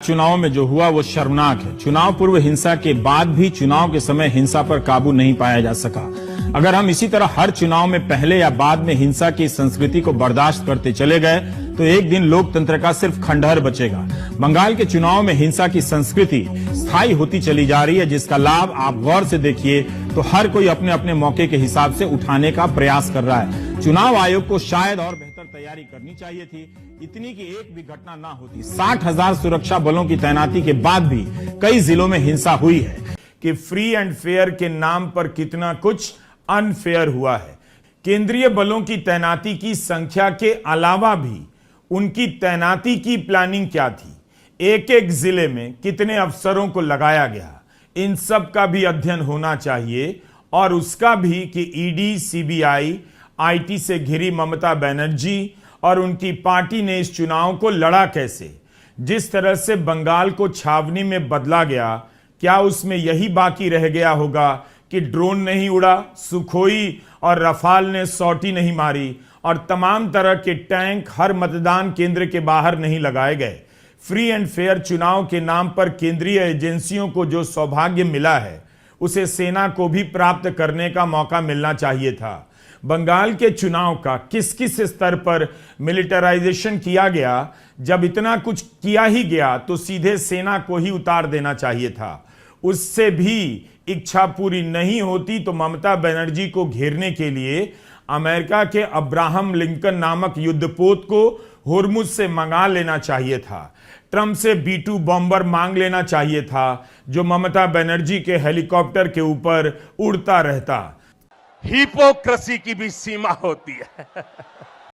चुनाव में जो हुआ वो शर्मनाक है। चुनाव पूर्व हिंसा के बाद भी चुनाव के समय हिंसा पर काबू नहीं पाया जा सका। अगर हम इसी तरह हर चुनाव में पहले या बाद में हिंसा की संस्कृति को बर्दाश्त करते चले गए तो एक दिन लोकतंत्र का सिर्फ खंडहर बचेगा। बंगाल के चुनाव में हिंसा की संस्कृति स्थायी होती चली जा रही है, जिसका लाभ आप गौर से देखिए तो हर कोई अपने अपने मौके के हिसाब से उठाने का प्रयास कर रहा है। चुनाव आयोग को शायद और बेहतर तैयारी करनी चाहिए थी, इतनी कि एक भी घटना ना होती। 60,000 सुरक्षा बलों की तैनाती के बाद भी कई जिलों में हिंसा हुई है कि फ्री एंड फेयर के नाम पर कितना कुछ अनफेयर हुआ है। केंद्रीय बलों की तैनाती की संख्या के अलावा भी उनकी तैनाती की प्लानिंग क्या थी, एक एक जिले में कितने अफसरों को लगाया गया, इन सब का भी अध्ययन होना चाहिए। और उसका भी कि ईडी, सीबीआई, आईटी से घिरी ममता बनर्जी और उनकी पार्टी ने इस चुनाव को लड़ा कैसे। जिस तरह से बंगाल को छावनी में बदला गया, क्या उसमें यही बाकी रह गया होगा कि ड्रोन नहीं उड़ा, सुखोई और रफाल ने सौटी नहीं मारी और तमाम तरह के टैंक हर मतदान केंद्र के बाहर नहीं लगाए गए। फ्री एंड फेयर चुनाव के नाम पर केंद्रीय एजेंसियों को जो सौभाग्य मिला है उसे सेना को भी प्राप्त करने का मौका मिलना चाहिए था। बंगाल के चुनाव का किस किस स्तर पर मिलिटराइजेशन किया गया, जब इतना कुछ किया ही गया तो सीधे सेना को ही उतार देना चाहिए था। उससे भी इच्छा पूरी नहीं होती तो ममता बनर्जी को घेरने के लिए अमेरिका के अब्राहम लिंकन नामक युद्धपोत को होर्मुज से मंगा लेना चाहिए था। ट्रंप से B-2 बॉम्बर मांग लेना चाहिए था जो ममता बनर्जी के हेलीकॉप्टर के ऊपर उड़ता रहता। हिपोक्रेसी की भी सीमा होती है।